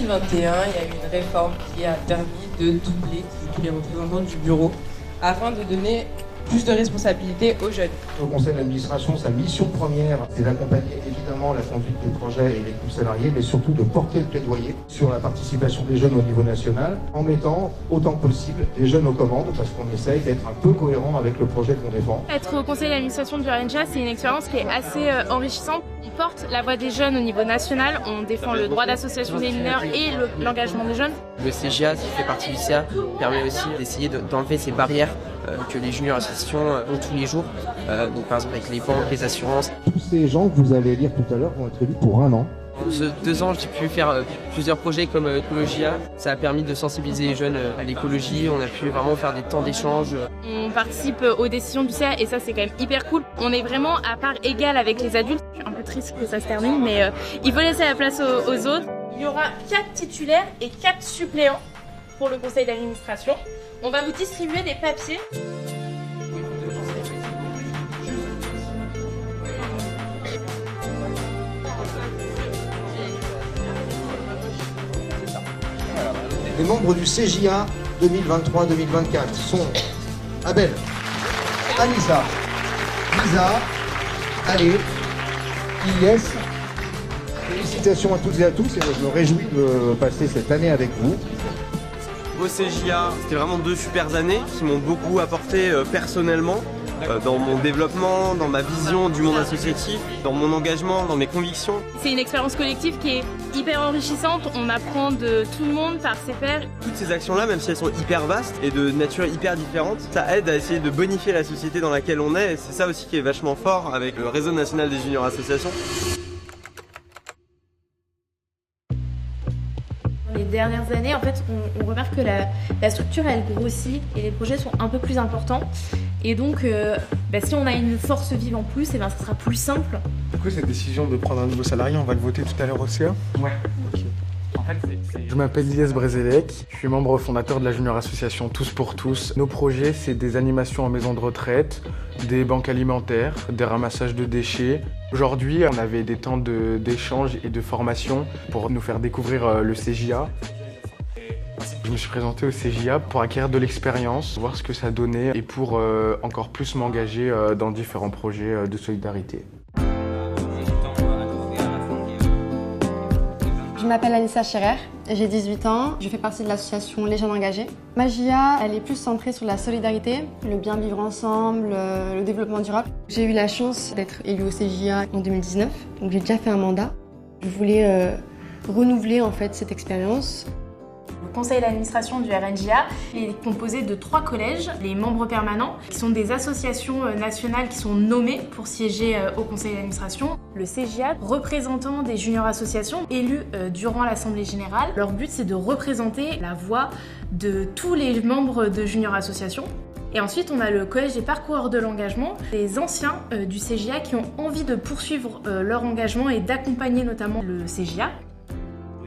2021, il y a eu une réforme qui a permis de doubler tous les représentants du bureau afin de donner plus de responsabilités aux jeunes. Au conseil d'administration, sa mission première, c'est d'accompagner évidemment la conduite des projets et les coûts salariés, mais surtout de porter le plaidoyer sur la participation des jeunes au niveau national, en mettant autant que possible les jeunes aux commandes, parce qu'on essaye d'être un peu cohérent avec le projet qu'on défend. Être au conseil d'administration du RNGA, c'est une expérience qui est assez enrichissante. On porte la voix des jeunes au niveau national, on défend le droit d'association des mineurs et l'engagement des jeunes. Le CGA, qui fait partie du CA, permet aussi d'essayer d'enlever ces barrières que les juniors associations ont tous les jours, donc par exemple avec les banques, les assurances. Tous ces gens que vous allez lire tout à l'heure vont être élus pour 1 an. Ce 2 ans, j'ai pu faire plusieurs projets comme Ecologia. Ça a permis de sensibiliser les jeunes à l'écologie. On a pu vraiment faire des temps d'échange. On participe aux décisions du CA et ça, c'est quand même hyper cool. On est vraiment à part égale avec les adultes. Je suis un peu triste que ça se termine, mais il faut laisser la place aux autres. Il y aura 4 titulaires et 4 suppléants pour le conseil d'administration. On va vous distribuer des papiers. Les membres du CJA 2023-2024 sont Abel, Anissa, Lisa, Ale, Ilyes. Félicitations à toutes et à tous et je me réjouis de passer cette année avec vous. Au CJA, c'était vraiment 2 super années qui m'ont beaucoup apporté personnellement, dans mon développement, dans ma vision du monde associatif, dans mon engagement, dans mes convictions. C'est une expérience collective qui est hyper enrichissante, on apprend de tout le monde par ses pairs. Toutes ces actions-là, même si elles sont hyper vastes et de nature hyper différente, ça aide à essayer de bonifier la société dans laquelle on est et c'est ça aussi qui est vachement fort avec le réseau national des juniors associations. Les dernières années, en fait, on remarque que la structure, elle grossit et les projets sont un peu plus importants. Et donc, si on a une force vive en plus, ça sera plus simple. Du coup, cette décision de prendre un nouveau salarié, on va le voter tout à l'heure au CA ? Ouais. Ok. En fait, Je m'appelle Ilyes Brezelec, je suis membre fondateur de la junior association Tous pour Tous. Nos projets, c'est des animations en maison de retraite, des banques alimentaires, des ramassages de déchets. Aujourd'hui, on avait des temps d'échange et de formation pour nous faire découvrir le CJA. Je me suis présenté au CJA pour acquérir de l'expérience, voir ce que ça donnait et pour encore plus m'engager dans différents projets de solidarité. Je m'appelle Anissa Scherer, j'ai 18 ans, je fais partie de l'association Les Jeunes Engagés. Ma JA, elle est plus centrée sur la solidarité, le bien vivre ensemble, le développement durable. J'ai eu la chance d'être élue au CJA en 2019, donc j'ai déjà fait un mandat. Je voulais renouveler en fait cette expérience. Le conseil d'administration du RNGA est composé de 3 collèges, les membres permanents, qui sont des associations nationales qui sont nommées pour siéger au conseil d'administration. Le CJA, représentant des juniors associations élus durant l'Assemblée Générale. Leur but, c'est de représenter la voix de tous les membres de juniors associations. Et ensuite, on a le collège des parcoureurs de l'engagement, les anciens du CJA qui ont envie de poursuivre leur engagement et d'accompagner notamment le CJA.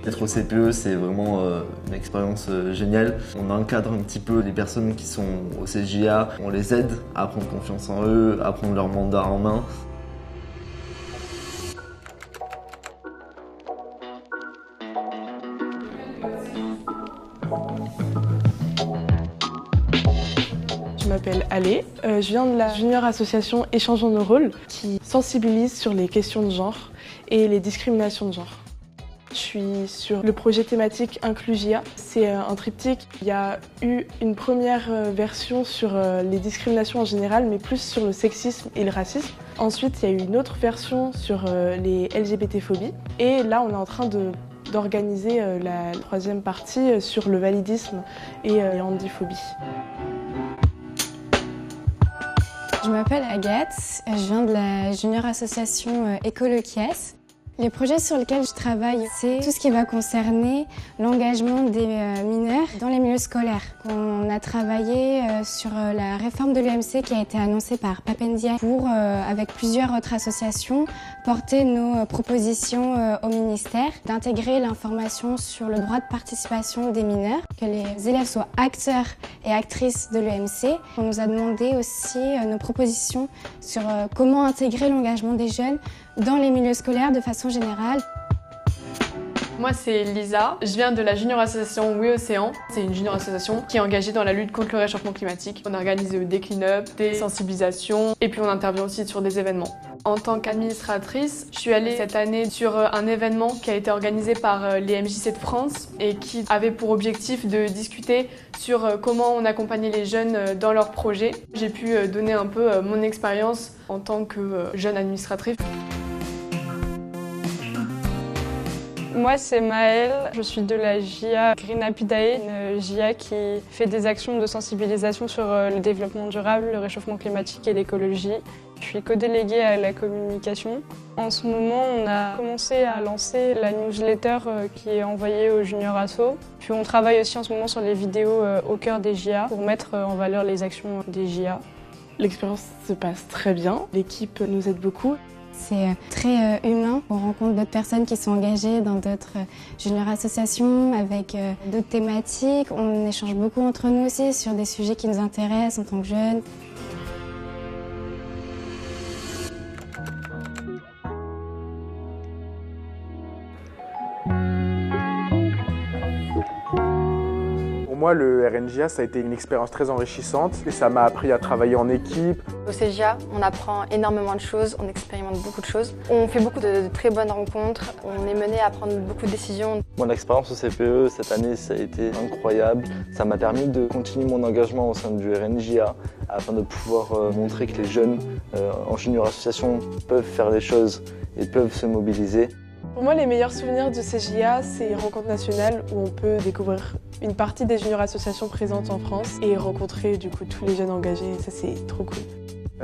Être au CPE, c'est vraiment une expérience géniale. On encadre un petit peu les personnes qui sont au CJA, on les aide à prendre confiance en eux, à prendre leur mandat en main. Je m'appelle Ale, je viens de la junior association Échangeons nos rôles qui sensibilise sur les questions de genre et les discriminations de genre. Je suis sur le projet thématique Inclugia. C'est un triptyque. Il y a eu une première version sur les discriminations en général, mais plus sur le sexisme et le racisme. Ensuite, il y a eu une autre version sur les LGBT-phobies. Et là, on est en train d'organiser la 3e partie sur le validisme et les handiphobies. Je m'appelle Agathe, je viens de la junior association Ecoloquies. Les projets sur lesquels je travaille, c'est tout ce qui va concerner l'engagement des mineurs dans les milieux scolaires. On a travaillé sur la réforme de l'EMC qui a été annoncée par Papendia pour, avec plusieurs autres associations, porter nos propositions au ministère, d'intégrer l'information sur le droit de participation des mineurs, que les élèves soient acteurs et actrices de l'EMC. On nous a demandé aussi nos propositions sur comment intégrer l'engagement des jeunes dans les milieux scolaires de façon générale. Moi c'est Lisa, je viens de la junior association Oui Océan. C'est une junior association qui est engagée dans la lutte contre le réchauffement climatique. On organise des clean-up, des sensibilisations et puis on intervient aussi sur des événements. En tant qu'administratrice, je suis allée cette année sur un événement qui a été organisé par les MJC de France et qui avait pour objectif de discuter sur comment on accompagnait les jeunes dans leurs projets. J'ai pu donner un peu mon expérience en tant que jeune administratrice. Moi, c'est Maëlle, je suis de la JA Green Happy Day, une JA qui fait des actions de sensibilisation sur le développement durable, le réchauffement climatique et l'écologie. Je suis co-déléguée à la communication. En ce moment, on a commencé à lancer la newsletter qui est envoyée aux juniors asso. Puis on travaille aussi en ce moment sur les vidéos au cœur des JA pour mettre en valeur les actions des JA. L'expérience se passe très bien, l'équipe nous aide beaucoup. C'est très humain, on rencontre d'autres personnes qui sont engagées dans d'autres junior associations avec d'autres thématiques. On échange beaucoup entre nous aussi sur des sujets qui nous intéressent en tant que jeunes. Pour moi, le RNJA, ça a été une expérience très enrichissante et ça m'a appris à travailler en équipe. Au CJA, on apprend énormément de choses, on expérimente beaucoup de choses. On fait beaucoup de très bonnes rencontres, on est mené à prendre beaucoup de décisions. Mon expérience au CPE cette année, ça a été incroyable. Ça m'a permis de continuer mon engagement au sein du RNJA afin de pouvoir montrer que les jeunes en junior association peuvent faire des choses et peuvent se mobiliser. Pour moi, les meilleurs souvenirs du CJA, c'est les rencontres nationales où on peut découvrir une partie des junior associations présentes en France et rencontrer du coup tous les jeunes engagés. Ça, c'est trop cool.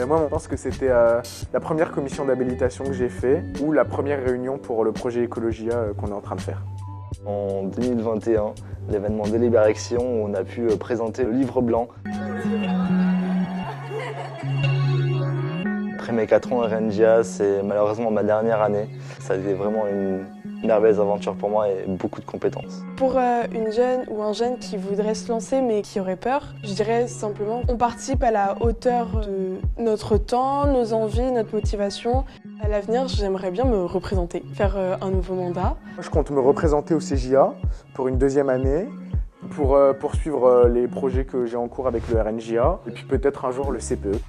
Moi, je pense que c'était la première commission d'habilitation que j'ai fait ou la première réunion pour le projet Écologia qu'on est en train de faire. En 2021, l'événement Délibération, on a pu présenter le livre blanc. Après mes 4 ans à RNJA, c'est malheureusement ma dernière année. Ça a été vraiment une merveilleuse aventure pour moi et beaucoup de compétences. Pour une jeune ou un jeune qui voudrait se lancer mais qui aurait peur, je dirais simplement on participe à la hauteur de notre temps, nos envies, notre motivation. À l'avenir, j'aimerais bien me représenter, faire un nouveau mandat. Je compte me représenter au CJA pour une 2e année, pour poursuivre les projets que j'ai en cours avec le RNJA et puis peut-être un jour le CPE.